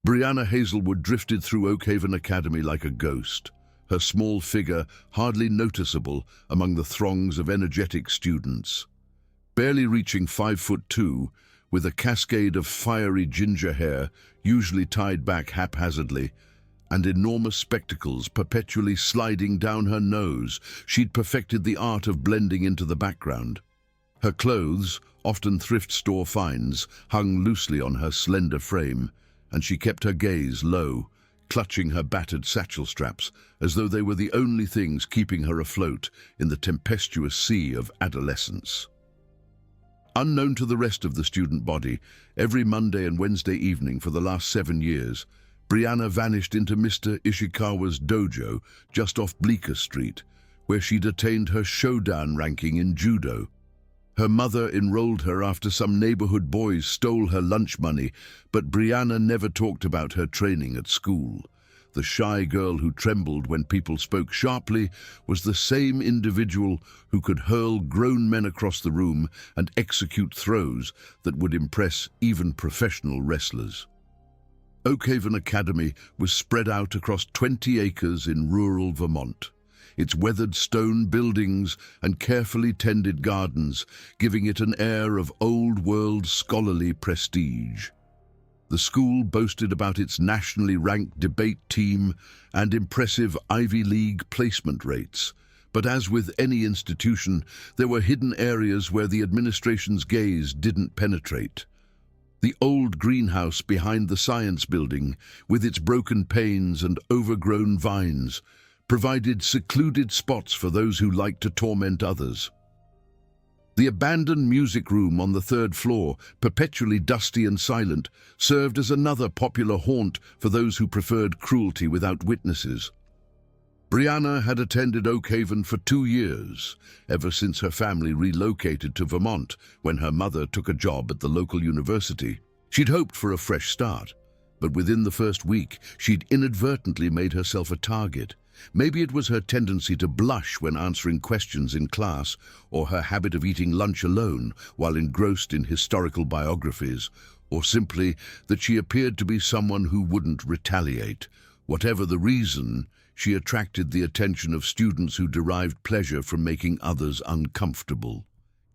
Brianna Hazelwood drifted through Oakhaven Academy like a ghost, her small figure hardly noticeable among the throngs of energetic students. Barely reaching 5'2", with a cascade of fiery ginger hair, usually tied back haphazardly, and enormous spectacles perpetually sliding down her nose, she'd perfected the art of blending into the background. Her clothes, often thrift store finds, hung loosely on her slender frame, and she kept her gaze low, clutching her battered satchel straps as though they were the only things keeping her afloat in the tempestuous sea of adolescence. Unknown to the rest of the student body, every Monday and Wednesday evening for the last 7 years, Brianna vanished into Mr. Ishikawa's dojo just off Bleecker Street, where she'd attained her showdown ranking in judo. Her mother enrolled her after some neighborhood boys stole her lunch money, but Brianna never talked about her training at school. The shy girl who trembled when people spoke sharply was the same individual who could hurl grown men across the room and execute throws that would impress even professional wrestlers. Oakhaven Academy was spread out across 20 acres in rural Vermont, its weathered stone buildings and carefully tended gardens giving it an air of old-world scholarly prestige. The school boasted about its nationally ranked debate team and impressive Ivy League placement rates, but as with any institution, there were hidden areas where the administration's gaze didn't penetrate. The old greenhouse behind the science building, with its broken panes and overgrown vines, provided secluded spots for those who liked to torment others. The abandoned music room on the 3rd floor, perpetually dusty and silent, served as another popular haunt for those who preferred cruelty without witnesses. Brianna had attended Oakhaven for 2 years, ever since her family relocated to Vermont when her mother took a job at the local university. She'd hoped for a fresh start, but within the first week, she'd inadvertently made herself a target. Maybe it was her tendency to blush when answering questions in class, or her habit of eating lunch alone while engrossed in historical biographies, or simply that she appeared to be someone who wouldn't retaliate. Whatever the reason, she attracted the attention of students who derived pleasure from making others uncomfortable.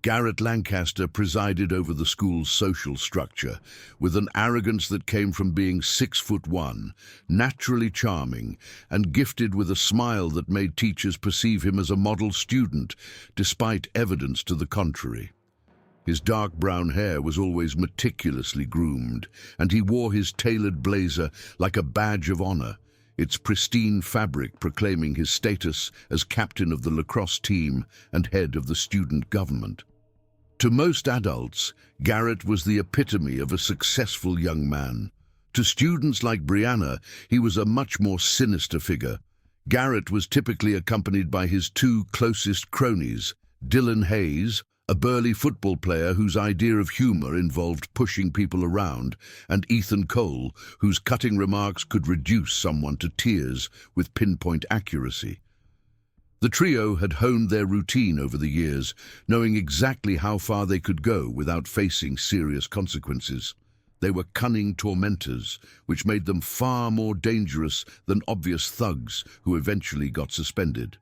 Garrett Lancaster presided over the school's social structure, with an arrogance that came from being 6'1", naturally charming, and gifted with a smile that made teachers perceive him as a model student, despite evidence to the contrary. His dark brown hair was always meticulously groomed, and he wore his tailored blazer like a badge of honor, its pristine fabric proclaiming his status as captain of the lacrosse team and head of the student government. To most adults, Garrett was the epitome of a successful young man. To students like Brianna, he was a much more sinister figure. Garrett was typically accompanied by his 2 closest cronies, Dylan Hayes, a burly football player whose idea of humor involved pushing people around, and Ethan Cole, whose cutting remarks could reduce someone to tears with pinpoint accuracy. The trio had honed their routine over the years, knowing exactly how far they could go without facing serious consequences. They were cunning tormentors, which made them far more dangerous than obvious thugs who eventually got suspended.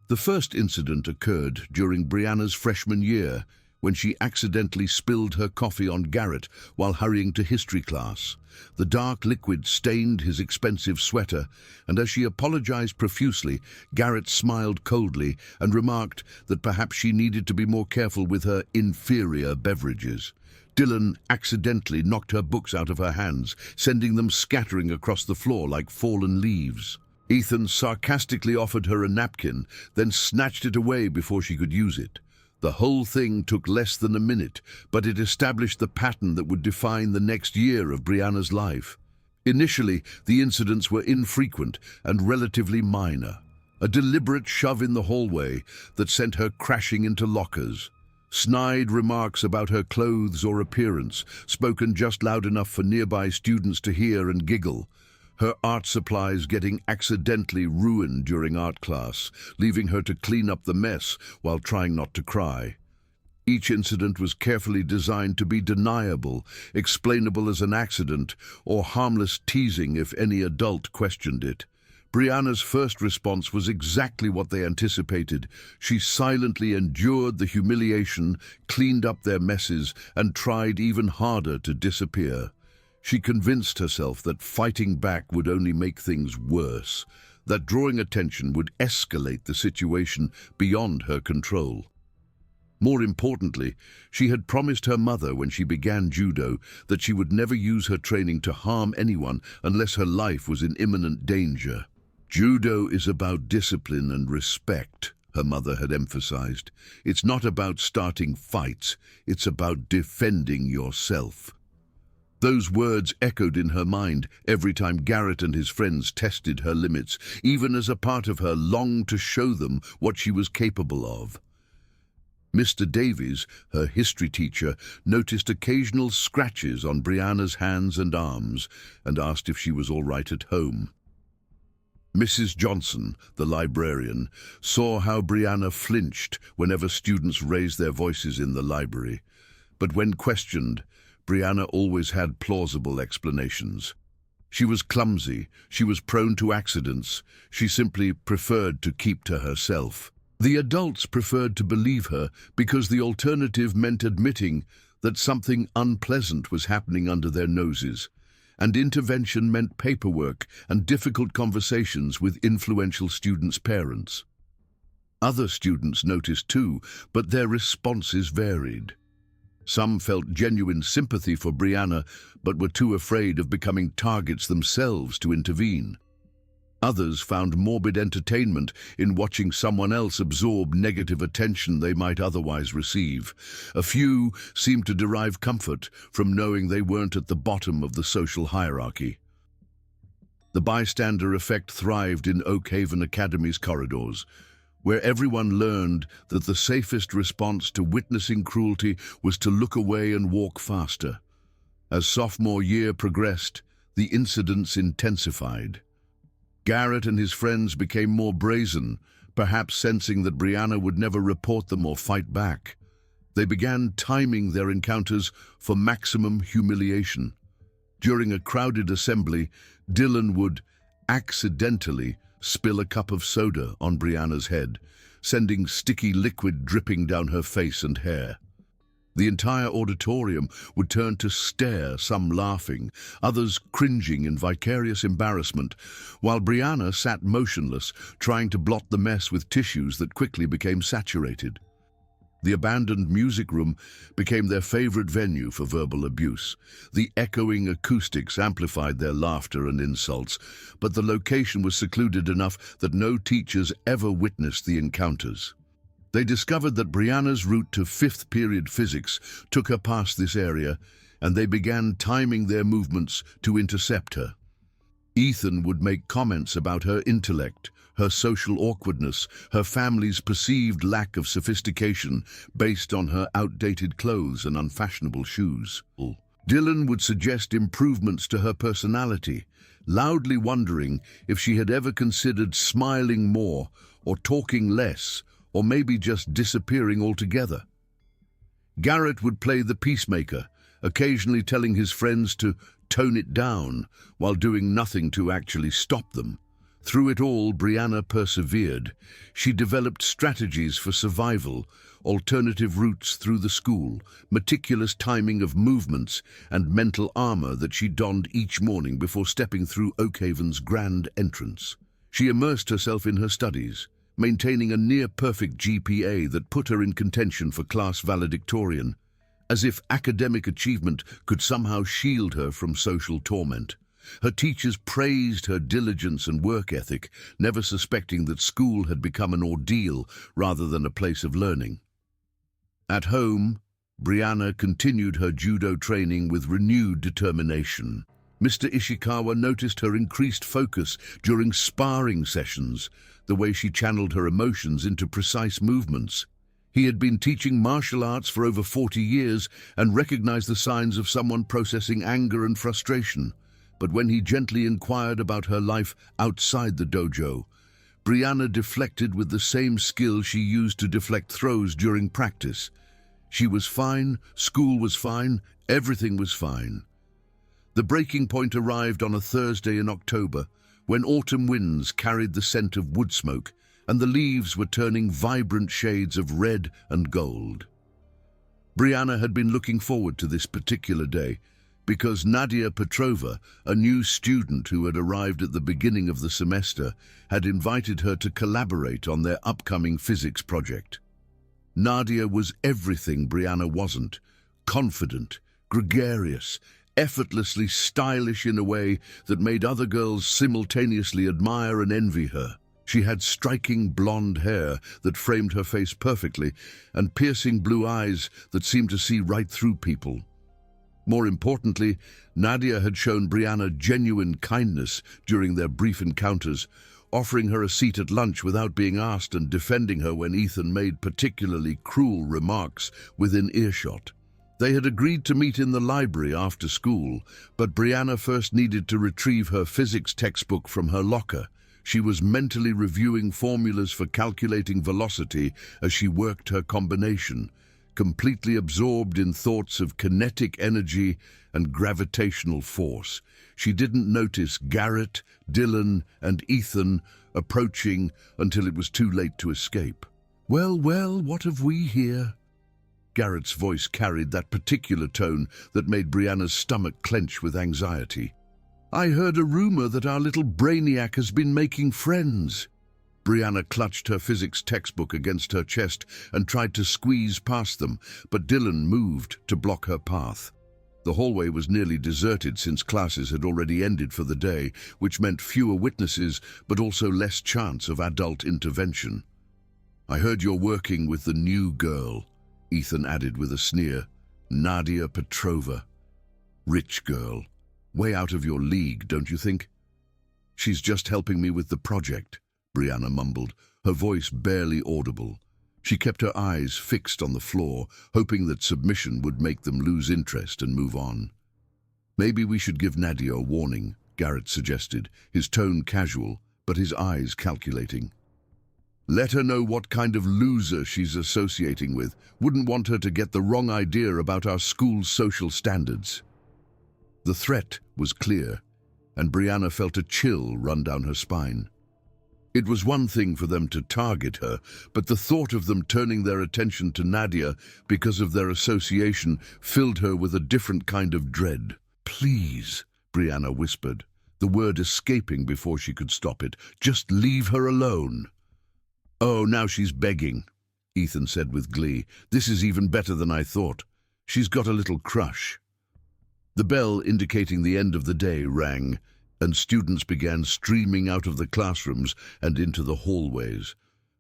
The first incident occurred during Brianna's freshman year, when she accidentally spilled her coffee on Garrett while hurrying to history class. The dark liquid stained his expensive sweater, and as she apologized profusely, Garrett smiled coldly and remarked that perhaps she needed to be more careful with her inferior beverages. Dylan accidentally knocked her books out of her hands, sending them scattering across the floor like fallen leaves. Ethan sarcastically offered her a napkin, then snatched it away before she could use it. The whole thing took less than a minute, but it established the pattern that would define the next year of Brianna's life. Initially, the incidents were infrequent and relatively minor. A deliberate shove in the hallway that sent her crashing into lockers. Snide remarks about her clothes or appearance, spoken just loud enough for nearby students to hear and giggle. Her art supplies getting accidentally ruined during art class, leaving her to clean up the mess while trying not to cry. Each incident was carefully designed to be deniable, explainable as an accident, or harmless teasing if any adult questioned it. Brianna's first response was exactly what they anticipated. She silently endured the humiliation, cleaned up their messes, and tried even harder to disappear. She convinced herself that fighting back would only make things worse, that drawing attention would escalate the situation beyond her control. More importantly, she had promised her mother when she began judo that she would never use her training to harm anyone unless her life was in imminent danger. Judo is about discipline and respect, her mother had emphasized. It's not about starting fights, it's about defending yourself. Those words echoed in her mind every time Garrett and his friends tested her limits, even as a part of her longed to show them what she was capable of. Mr. Davies, her history teacher, noticed occasional scratches on Brianna's hands and arms and asked if she was all right at home. Mrs. Johnson, the librarian, saw how Brianna flinched whenever students raised their voices in the library. But when questioned, Brianna always had plausible explanations. She was clumsy, she was prone to accidents, she simply preferred to keep to herself. The adults preferred to believe her because the alternative meant admitting that something unpleasant was happening under their noses, and intervention meant paperwork and difficult conversations with influential students' parents. Other students noticed too, but their responses varied. Some felt genuine sympathy for Brianna, but were too afraid of becoming targets themselves to intervene. Others found morbid entertainment in watching someone else absorb negative attention they might otherwise receive. A few seemed to derive comfort from knowing they weren't at the bottom of the social hierarchy. The bystander effect thrived in Oak Haven Academy's corridors, where everyone learned that the safest response to witnessing cruelty was to look away and walk faster. As sophomore year progressed, the incidents intensified. Garrett and his friends became more brazen, perhaps sensing that Brianna would never report them or fight back. They began timing their encounters for maximum humiliation. During a crowded assembly, Dylan would accidentally spill a cup of soda on Brianna's head, sending sticky liquid dripping down her face and hair. The entire auditorium would turn to stare, some laughing, others cringing in vicarious embarrassment, while Brianna sat motionless, trying to blot the mess with tissues that quickly became saturated. The abandoned music room became their favorite venue for verbal abuse. The echoing acoustics amplified their laughter and insults, but the location was secluded enough that no teachers ever witnessed the encounters. They discovered that Brianna's route to fifth period physics took her past this area, and they began timing their movements to intercept her. Ethan would make comments about her intellect, her social awkwardness, her family's perceived lack of sophistication based on her outdated clothes and unfashionable shoes. Dylan would suggest improvements to her personality, loudly wondering if she had ever considered smiling more or talking less, or maybe just disappearing altogether. Garrett would play the peacemaker, occasionally telling his friends to tone it down while doing nothing to actually stop them. Through it all, Brianna persevered. She developed strategies for survival, alternative routes through the school, meticulous timing of movements, and mental armor that she donned each morning before stepping through Oak Haven's grand entrance. She immersed herself in her studies, maintaining a near-perfect GPA that put her in contention for class valedictorian, as if academic achievement could somehow shield her from social torment. Her teachers praised her diligence and work ethic, never suspecting that school had become an ordeal rather than a place of learning. At home, Brianna continued her judo training with renewed determination. Mr. Ishikawa noticed her increased focus during sparring sessions, the way she channeled her emotions into precise movements. He had been teaching martial arts for over 40 years and recognized the signs of someone processing anger and frustration. But when he gently inquired about her life outside the dojo, Brianna deflected with the same skill she used to deflect throws during practice. She was fine, school was fine, everything was fine. The breaking point arrived on a Thursday in October, when autumn winds carried the scent of wood smoke and the leaves were turning vibrant shades of red and gold. Brianna had been looking forward to this particular day because Nadia Petrova, a new student who had arrived at the beginning of the semester, had invited her to collaborate on their upcoming physics project. Nadia was everything Brianna wasn't: confident, gregarious, effortlessly stylish in a way that made other girls simultaneously admire and envy her. She had striking blonde hair that framed her face perfectly and piercing blue eyes that seemed to see right through people. More importantly, Nadia had shown Brianna genuine kindness during their brief encounters, offering her a seat at lunch without being asked and defending her when Ethan made particularly cruel remarks within earshot. They had agreed to meet in the library after school, but Brianna first needed to retrieve her physics textbook from her locker. She was mentally reviewing formulas for calculating velocity as she worked her combination, completely absorbed in thoughts of kinetic energy and gravitational force. She didn't notice Garrett, Dylan, and Ethan approaching until it was too late to escape. "Well, well, what have we here?" Garrett's voice carried that particular tone that made Brianna's stomach clench with anxiety. "I heard a rumor that our little brainiac has been making friends." Brianna clutched her physics textbook against her chest and tried to squeeze past them, but Dylan moved to block her path. The hallway was nearly deserted since classes had already ended for the day, which meant fewer witnesses but also less chance of adult intervention. "I heard you're working with the new girl," Ethan added with a sneer. "Nadia Petrova. Rich girl. Way out of your league, don't you think?" "She's just helping me with the project," Brianna mumbled, her voice barely audible. She kept her eyes fixed on the floor, hoping that submission would make them lose interest and move on. "Maybe we should give Nadia a warning," Garrett suggested, his tone casual, but his eyes calculating. "Let her know what kind of loser she's associating with. Wouldn't want her to get the wrong idea about our school's social standards." The threat was clear, and Brianna felt a chill run down her spine. It was one thing for them to target her, but the thought of them turning their attention to Nadia because of their association filled her with a different kind of dread. "Please," Brianna whispered, the word escaping before she could stop it. "Just leave her alone." "Oh, now she's begging," Ethan said with glee. "This is even better than I thought. She's got a little crush." The bell indicating the end of the day rang, and students began streaming out of the classrooms and into the hallways.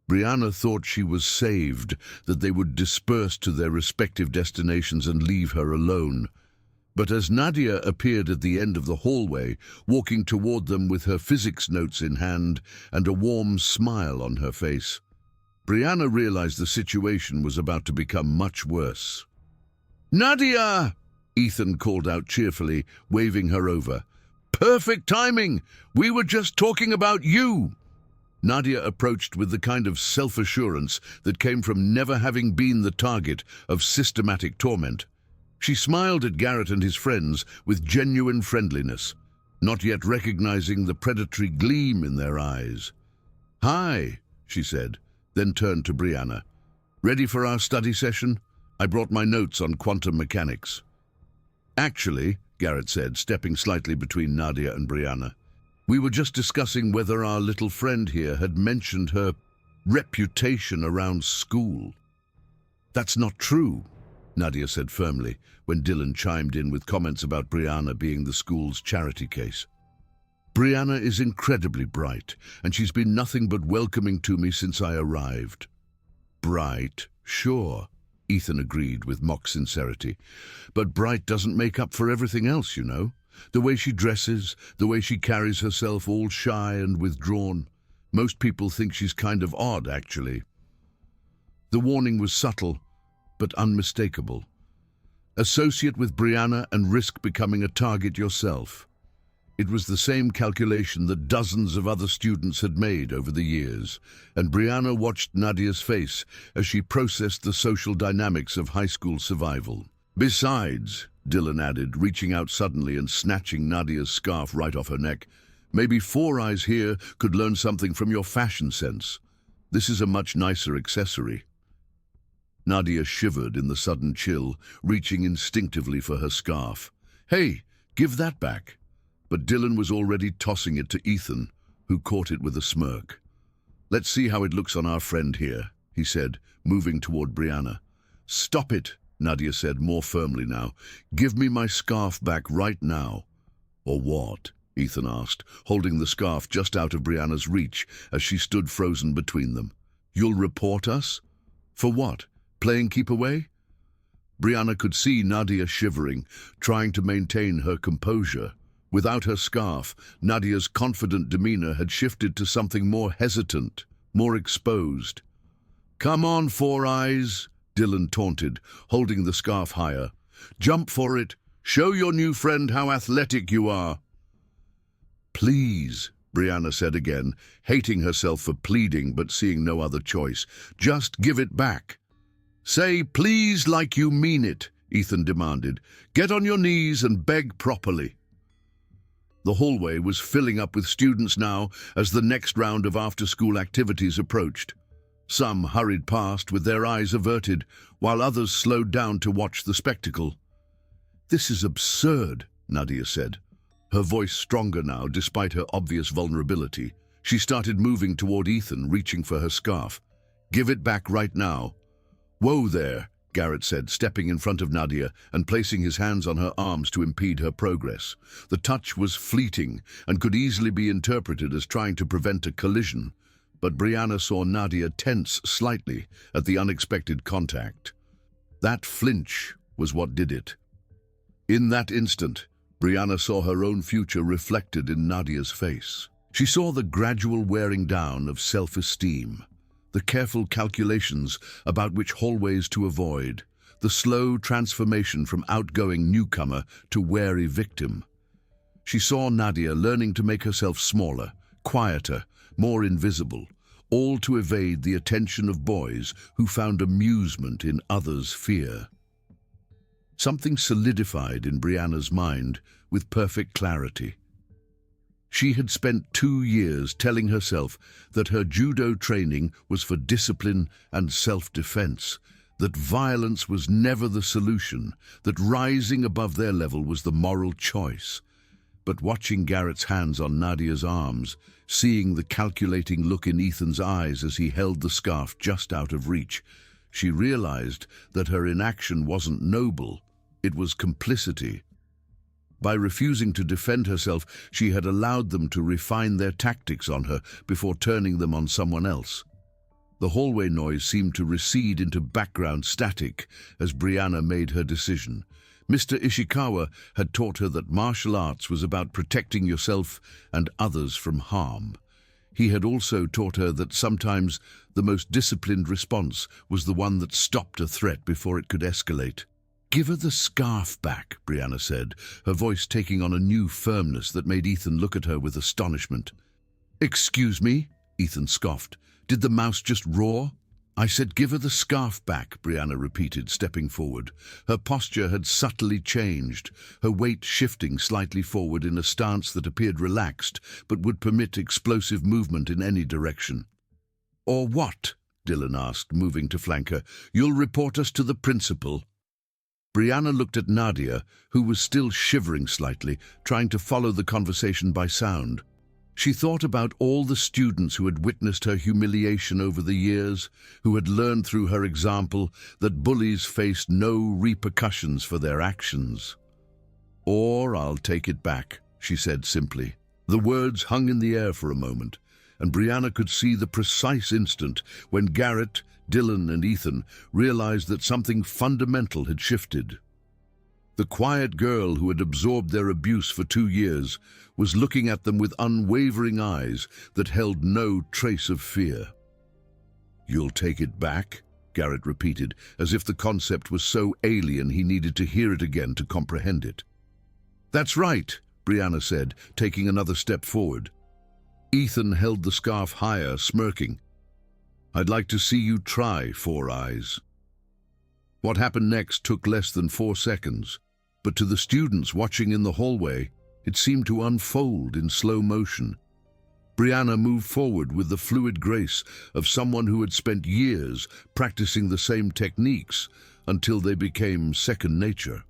Brianna thought she was saved, that they would disperse to their respective destinations and leave her alone. But as Nadia appeared at the end of the hallway, walking toward them with her physics notes in hand and a warm smile on her face, Brianna realized the situation was about to become much worse. "Nadia!" Ethan called out cheerfully, waving her over. "Perfect timing! We were just talking about you!" Nadia approached with the kind of self-assurance that came from never having been the target of systematic torment. She smiled at Garrett and his friends with genuine friendliness, not yet recognizing the predatory gleam in their eyes. "Hi," she said, then turned to Brianna. "Ready for our study session? I brought my notes on quantum mechanics." "Actually," Garrett said, stepping slightly between Nadia and Brianna, "we were just discussing whether our little friend here had mentioned her reputation around school." "That's not true," Nadia said firmly, when Dylan chimed in with comments about Brianna being the school's charity case. "Brianna is incredibly bright, and she's been nothing but welcoming to me since I arrived." "Bright, sure," Ethan agreed with mock sincerity. "But bright doesn't make up for everything else, you know. The way she dresses, the way she carries herself, all shy and withdrawn. Most people think she's kind of odd, actually." The warning was subtle, but unmistakable. Associate with Brianna and risk becoming a target yourself. It was the same calculation that dozens of other students had made over the years, and Brianna watched Nadia's face as she processed the social dynamics of high school survival. Besides, Dylan added, reaching out suddenly and snatching Nadia's scarf right off her neck, maybe Four Eyes here could learn something from your fashion sense. This is a much nicer accessory. Nadia shivered in the sudden chill, reaching instinctively for her scarf. Hey, give that back. But Dylan was already tossing it to Ethan, who caught it with a smirk. Let's see how it looks on our friend here, he said, moving toward Brianna. Stop it, Nadia said more firmly now. Give me my scarf back right now. Or what? Ethan asked, holding the scarf just out of Brianna's reach as she stood frozen between them. You'll report us? For what? Playing keep away? Brianna could see Nadia shivering, trying to maintain her composure. Without her scarf, Nadia's confident demeanor had shifted to something more hesitant, more exposed. Come on, Four Eyes, Dylan taunted, holding the scarf higher. Jump for it. Show your new friend how athletic you are. Please, Brianna said again, hating herself for pleading but seeing no other choice. Just give it back. Say please like you mean it, Ethan demanded. Get on your knees and beg properly. The hallway was filling up with students now as the next round of after-school activities approached. Some hurried past with their eyes averted, while others slowed down to watch the spectacle. This is absurd, Nadia said, her voice stronger now despite her obvious vulnerability. She started moving toward Ethan, reaching for her scarf. Give it back right now. Whoa there, Garrett said, stepping in front of Nadia and placing his hands on her arms to impede her progress. The touch was fleeting and could easily be interpreted as trying to prevent a collision, but Brianna saw Nadia tense slightly at the unexpected contact. That flinch was what did it. In that instant, Brianna saw her own future reflected in Nadia's face. She saw the gradual wearing down of self-esteem, the careful calculations about which hallways to avoid, the slow transformation from outgoing newcomer to wary victim. She saw Nadia learning to make herself smaller, quieter, more invisible, all to evade the attention of boys who found amusement in others' fear. Something solidified in Brianna's mind with perfect clarity. She had spent 2 years telling herself that her judo training was for discipline and self-defense, that violence was never the solution, that rising above their level was the moral choice. But watching Garrett's hands on Nadia's arms, seeing the calculating look in Ethan's eyes as he held the scarf just out of reach, she realized that her inaction wasn't noble, it was complicity. By refusing to defend herself, she had allowed them to refine their tactics on her before turning them on someone else. The hallway noise seemed to recede into background static as Brianna made her decision. Mr. Ishikawa had taught her that martial arts was about protecting yourself and others from harm. He had also taught her that sometimes the most disciplined response was the one that stopped a threat before it could escalate. Give her the scarf back, Brianna said, her voice taking on a new firmness that made Ethan look at her with astonishment. Excuse me? Ethan scoffed. Did the mouse just roar? I said give her the scarf back, Brianna repeated, stepping forward. Her posture had subtly changed, her weight shifting slightly forward in a stance that appeared relaxed but would permit explosive movement in any direction. Or what? Dylan asked, moving to flank her. You'll report us to the principal. Brianna looked at Nadia, who was still shivering slightly, trying to follow the conversation by sound. She thought about all the students who had witnessed her humiliation over the years, who had learned through her example that bullies faced no repercussions for their actions. Or I'll take it back, she said simply. The words hung in the air for a moment, and Brianna could see the precise instant when Garrett, Dylan and Ethan realized that something fundamental had shifted. The quiet girl who had absorbed their abuse for 2 years was looking at them with unwavering eyes that held no trace of fear. You'll take it back? Garrett repeated, as if the concept was so alien he needed to hear it again to comprehend it. That's right, Brianna said, taking another step forward. Ethan held the scarf higher, smirking. "I'd like to see you try, Four Eyes." What happened next took less than 4 seconds, but to the students watching in the hallway, it seemed to unfold in slow motion. Brianna moved forward with the fluid grace of someone who had spent years practicing the same techniques until they became second nature.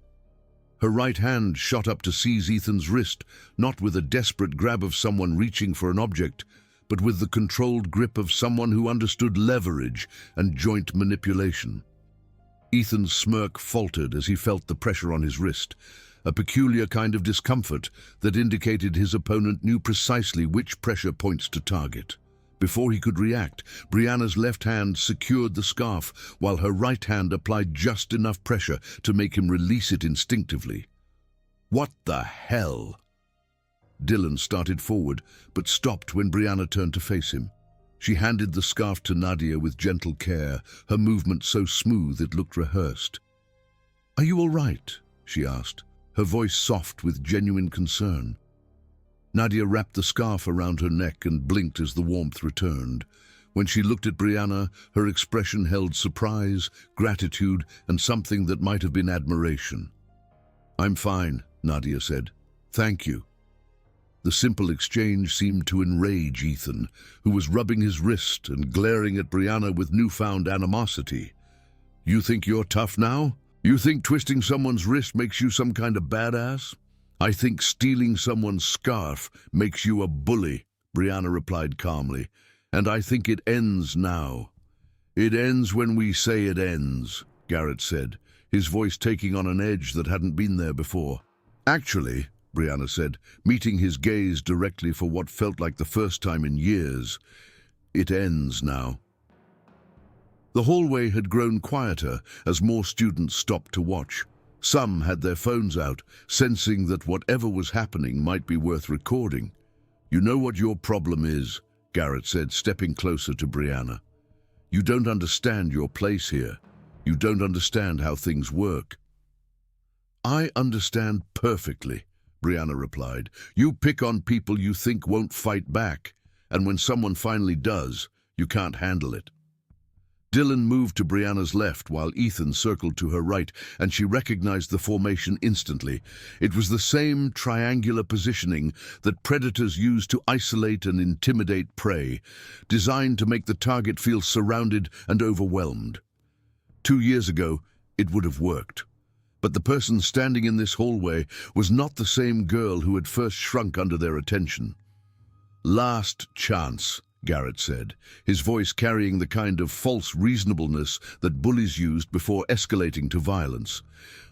Her right hand shot up to seize Ethan's wrist, not with a desperate grab of someone reaching for an object, but with the controlled grip of someone who understood leverage and joint manipulation. Ethan's smirk faltered as he felt the pressure on his wrist, a peculiar kind of discomfort that indicated his opponent knew precisely which pressure points to target. Before he could react, Brianna's left hand secured the scarf, while her right hand applied just enough pressure to make him release it instinctively. "What the hell?" Dylan started forward, but stopped when Brianna turned to face him. She handed the scarf to Nadia with gentle care, her movement so smooth it looked rehearsed. "Are you all right?" she asked, her voice soft with genuine concern. Nadia wrapped the scarf around her neck and blinked as the warmth returned. When she looked at Brianna, her expression held surprise, gratitude, and something that might have been admiration. "I'm fine," Nadia said. "Thank you." The simple exchange seemed to enrage Ethan, who was rubbing his wrist and glaring at Brianna with newfound animosity. "You think you're tough now? You think twisting someone's wrist makes you some kind of badass? I think stealing someone's scarf makes you a bully," Brianna replied calmly. "And I think it ends now." "It ends when we say it ends," Garrett said, his voice taking on an edge that hadn't been there before. "Actually," Brianna said, meeting his gaze directly for what felt like the first time in years, "it ends now." The hallway had grown quieter as more students stopped to watch. Some had their phones out, sensing that whatever was happening might be worth recording. "You know what your problem is," Garrett said, stepping closer to Brianna. "You don't understand your place here. You don't understand how things work." "I understand perfectly," Brianna replied. "You pick on people you think won't fight back, and when someone finally does, you can't handle it." Dylan moved to Brianna's left while Ethan circled to her right, and she recognized the formation instantly. It was the same triangular positioning that predators use to isolate and intimidate prey, designed to make the target feel surrounded and overwhelmed. 2 years ago, it would have worked. But the person standing in this hallway was not the same girl who had first shrunk under their attention. "Last chance," Garrett said, his voice carrying the kind of false reasonableness that bullies used before escalating to violence.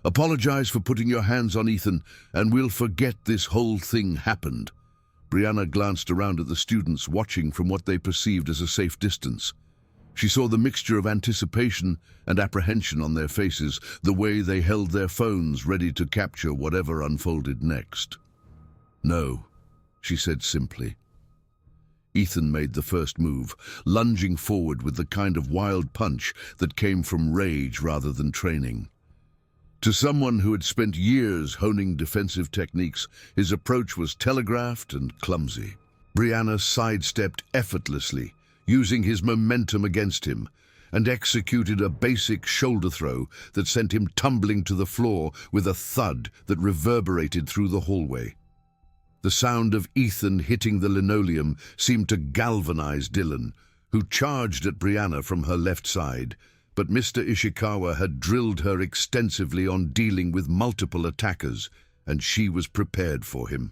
"Apologize for putting your hands on Ethan, and we'll forget this whole thing happened." Brianna glanced around at the students, watching from what they perceived as a safe distance. She saw the mixture of anticipation and apprehension on their faces, the way they held their phones ready to capture whatever unfolded next. "No," she said simply. Ethan made the first move, lunging forward with the kind of wild punch that came from rage rather than training. To someone who had spent years honing defensive techniques, his approach was telegraphed and clumsy. Brianna sidestepped effortlessly, using his momentum against him, and executed a basic shoulder throw that sent him tumbling to the floor with a thud that reverberated through the hallway. The sound of Ethan hitting the linoleum seemed to galvanize Dylan, who charged at Brianna from her left side, but Mr. Ishikawa had drilled her extensively on dealing with multiple attackers, and she was prepared for him.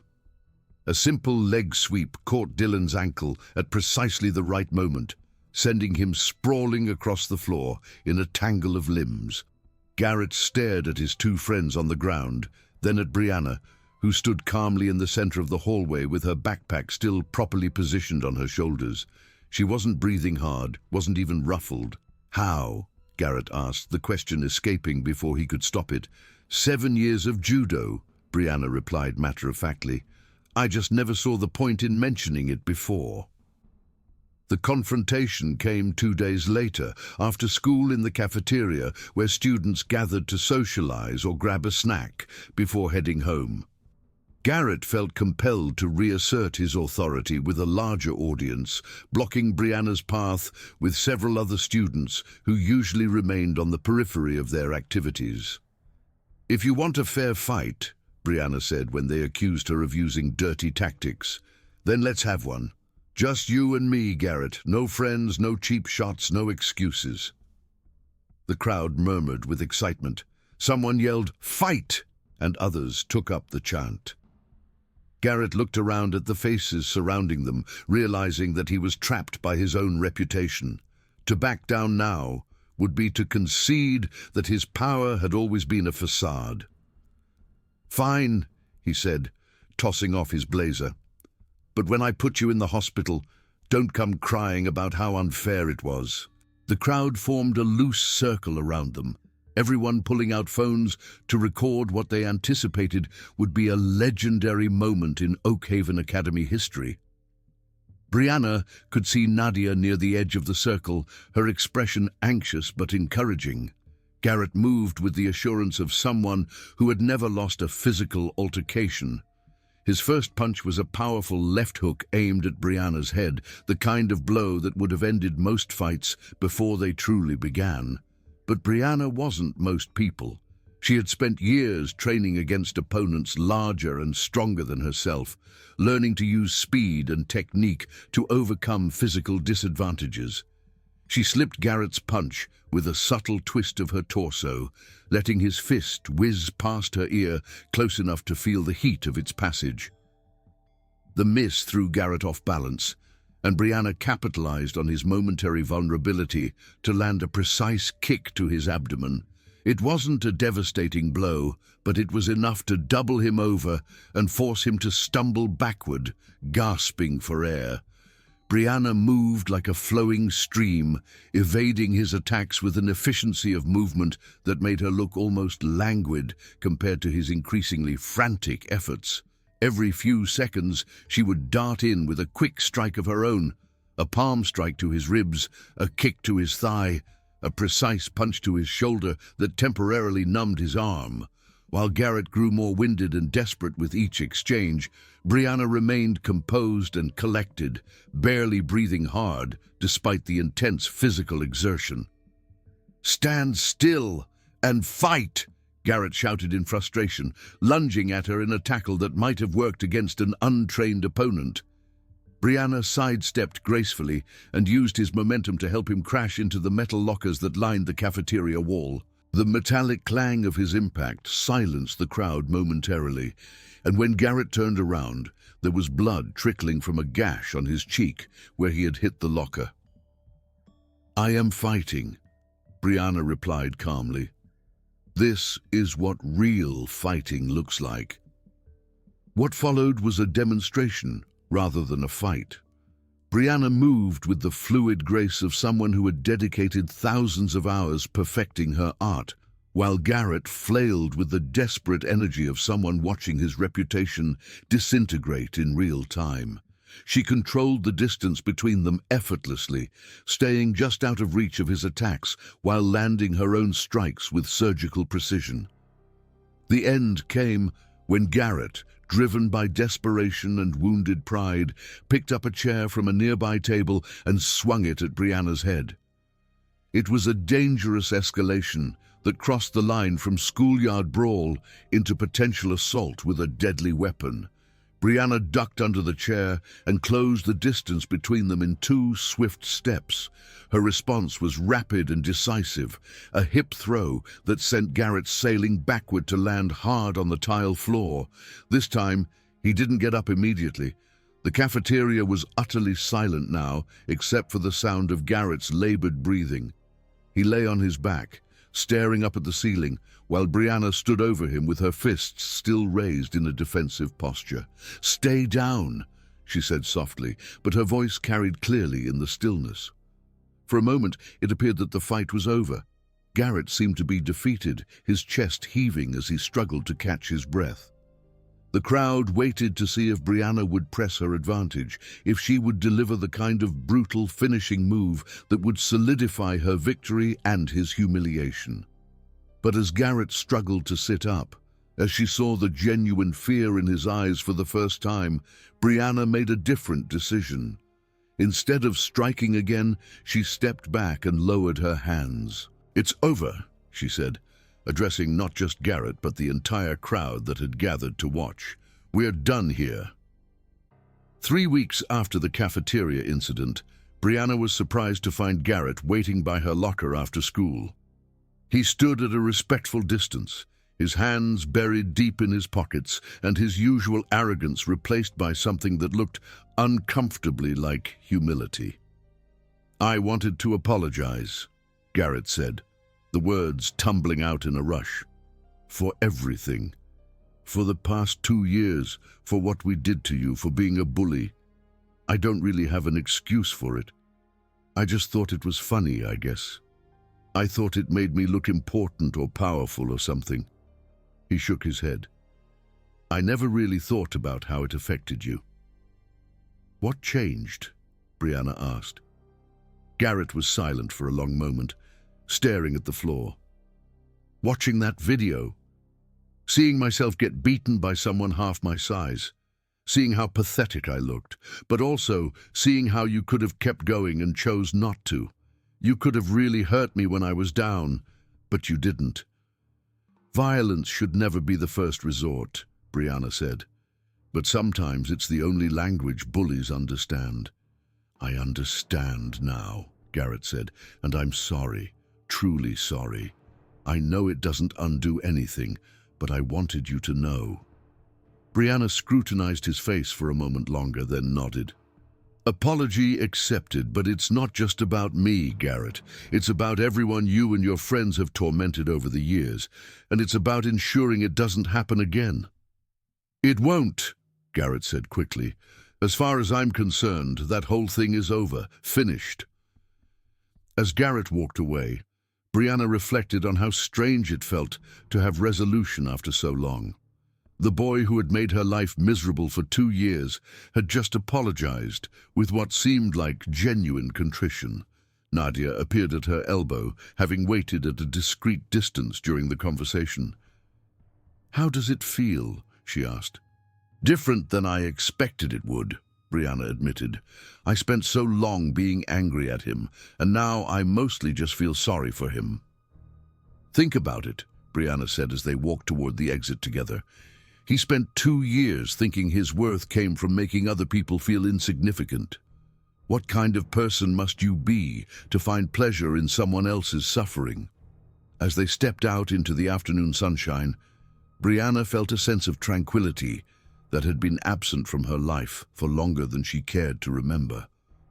A simple leg sweep caught Dylan's ankle at precisely the right moment, sending him sprawling across the floor in a tangle of limbs. Garrett stared at his 2 friends on the ground, then at Brianna, who stood calmly in the center of the hallway with her backpack still properly positioned on her shoulders. She wasn't breathing hard, wasn't even ruffled. "How?" Garrett asked, the question escaping before he could stop it. 7 years of judo," Brianna replied matter-of-factly. "I just never saw the point in mentioning it before." The confrontation came 2 days later, after school in the cafeteria, where students gathered to socialize or grab a snack before heading home. Garrett felt compelled to reassert his authority with a larger audience, blocking Brianna's path with several other students who usually remained on the periphery of their activities. "If you want a fair fight," Brianna said when they accused her of using dirty tactics, "then let's have one. Just you and me, Garrett. No friends, no cheap shots, no excuses." The crowd murmured with excitement. Someone yelled, "Fight!" and others took up the chant. Garrett looked around at the faces surrounding them, realizing that he was trapped by his own reputation. To back down now would be to concede that his power had always been a facade. "Fine," he said, tossing off his blazer. "But when I put you in the hospital, don't come crying about how unfair it was." The crowd formed a loose circle around them, everyone pulling out phones to record what they anticipated would be a legendary moment in Oakhaven Academy history. Brianna could see Nadia near the edge of the circle, her expression anxious but encouraging. Garrett moved with the assurance of someone who had never lost a physical altercation. His first punch was a powerful left hook aimed at Brianna's head, the kind of blow that would have ended most fights before they truly began. But Brianna wasn't most people. She had spent years training against opponents larger and stronger than herself, learning to use speed and technique to overcome physical disadvantages. She slipped Garrett's punch with a subtle twist of her torso, letting his fist whiz past her ear close enough to feel the heat of its passage. The miss threw Garrett off balance, and Brianna capitalized on his momentary vulnerability to land a precise kick to his abdomen. It wasn't a devastating blow, but it was enough to double him over and force him to stumble backward, gasping for air. Brianna moved like a flowing stream, evading his attacks with an efficiency of movement that made her look almost languid compared to his increasingly frantic efforts. Every few seconds, she would dart in with a quick strike of her own, a palm strike to his ribs, a kick to his thigh, a precise punch to his shoulder that temporarily numbed his arm. While Garrett grew more winded and desperate with each exchange, Brianna remained composed and collected, barely breathing hard despite the intense physical exertion. "Stand still and fight!" Garrett shouted in frustration, lunging at her in a tackle that might have worked against an untrained opponent. Brianna sidestepped gracefully and used his momentum to help him crash into the metal lockers that lined the cafeteria wall. The metallic clang of his impact silenced the crowd momentarily, and when Garrett turned around, there was blood trickling from a gash on his cheek where he had hit the locker. "I am fighting," Brianna replied calmly. "This is what real fighting looks like." What followed was a demonstration rather than a fight. Brianna moved with the fluid grace of someone who had dedicated thousands of hours perfecting her art, while Garrett flailed with the desperate energy of someone watching his reputation disintegrate in real time. She controlled the distance between them effortlessly, staying just out of reach of his attacks while landing her own strikes with surgical precision. The end came when Garrett, driven by desperation and wounded pride, picked up a chair from a nearby table and swung it at Brianna's head. It was a dangerous escalation that crossed the line from schoolyard brawl into potential assault with a deadly weapon. Brianna ducked under the chair and closed the distance between them in 2 swift steps. Her response was rapid and decisive, a hip throw that sent Garrett sailing backward to land hard on the tile floor. This time, he didn't get up immediately. The cafeteria was utterly silent now, except for the sound of Garrett's labored breathing. He lay on his back, staring up at the ceiling, while Brianna stood over him with her fists still raised in a defensive posture. "Stay down," she said softly, but her voice carried clearly in the stillness. For a moment, it appeared that the fight was over. Garrett seemed to be defeated, his chest heaving as he struggled to catch his breath. The crowd waited to see if Brianna would press her advantage, if she would deliver the kind of brutal finishing move that would solidify her victory and his humiliation. But as Garrett struggled to sit up, As she saw the genuine fear in his eyes for the first time, Brianna made a different decision. Instead of striking again, she stepped back and lowered her hands. "It's over," she said, addressing not just Garrett but the entire crowd that had gathered to watch. "We're done here." 3 weeks after the cafeteria incident, Brianna was surprised to find Garrett waiting by her locker after school. He stood at a respectful distance, his hands buried deep in his pockets and his usual arrogance replaced by something that looked uncomfortably like humility. "I wanted to apologize," Garrett said, the words tumbling out in a rush. "For everything. For the past 2 years, for what we did to you, for being a bully. I don't really have an excuse for it. I just thought it was funny, I guess. I thought it made me look important or powerful or something." He shook his head. "I never really thought about how it affected you." "What changed?" Brianna asked. Garrett was silent for a long moment, staring at the floor. "Watching that video. Seeing myself get beaten by someone half my size. Seeing how pathetic I looked, but also seeing how you could have kept going and chose not to. You could have really hurt me when I was down, but you didn't. Violence should never be the first resort," Brianna said. "But sometimes it's the only language bullies understand." "I understand now," Garrett said, "and I'm sorry, truly sorry. I know it doesn't undo anything, but I wanted you to know." Brianna scrutinized his face for a moment longer, then nodded. "Apology accepted, but it's not just about me, Garrett. It's about everyone you and your friends have tormented over the years, and it's about ensuring it doesn't happen again." "It won't," Garrett said quickly. "As far as I'm concerned, that whole thing is over, finished." As Garrett walked away, Brianna reflected on how strange it felt to have resolution after so long. The boy who had made her life miserable for 2 years had just apologized with what seemed like genuine contrition. Nadia appeared at her elbow, having waited at a discreet distance during the conversation. "How does it feel?" she asked. "Different than I expected it would," Brianna admitted. "I spent so long being angry at him, and now I mostly just feel sorry for him." "Think about it," Brianna said as they walked toward the exit together. "He spent 2 years thinking his worth came from making other people feel insignificant. What kind of person must you be to find pleasure in someone else's suffering?" As they stepped out into the afternoon sunshine, Brianna felt a sense of tranquility that had been absent from her life for longer than she cared to remember.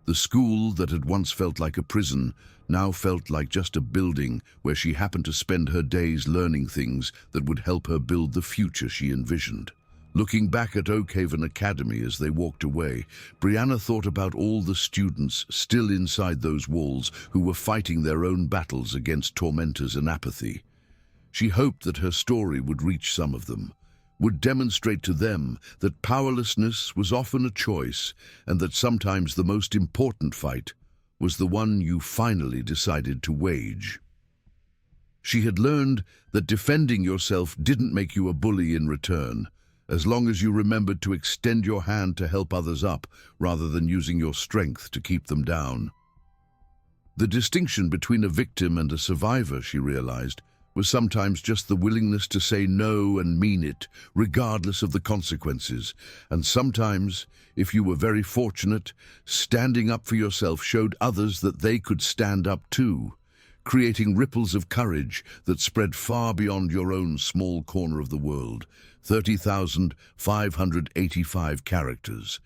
The school that had once felt like a prison now felt like just a building where she happened to spend her days learning things that would help her build the future she envisioned. Looking back at Oakhaven Academy as they walked away, Brianna thought about all the students still inside those walls who were fighting their own battles against tormentors and apathy. She hoped that her story would reach some of them, would demonstrate to them that powerlessness was often a choice and that sometimes the most important fight was the one you finally decided to wage. She had learned that defending yourself didn't make you a bully in return, as long as you remembered to extend your hand to help others up rather than using your strength to keep them down. The distinction between a victim and a survivor, she realized, was sometimes just the willingness to say no and mean it, regardless of the consequences. And sometimes, if you were very fortunate, standing up for yourself showed others that they could stand up too, creating ripples of courage that spread far beyond your own small corner of the world. 30,585 characters.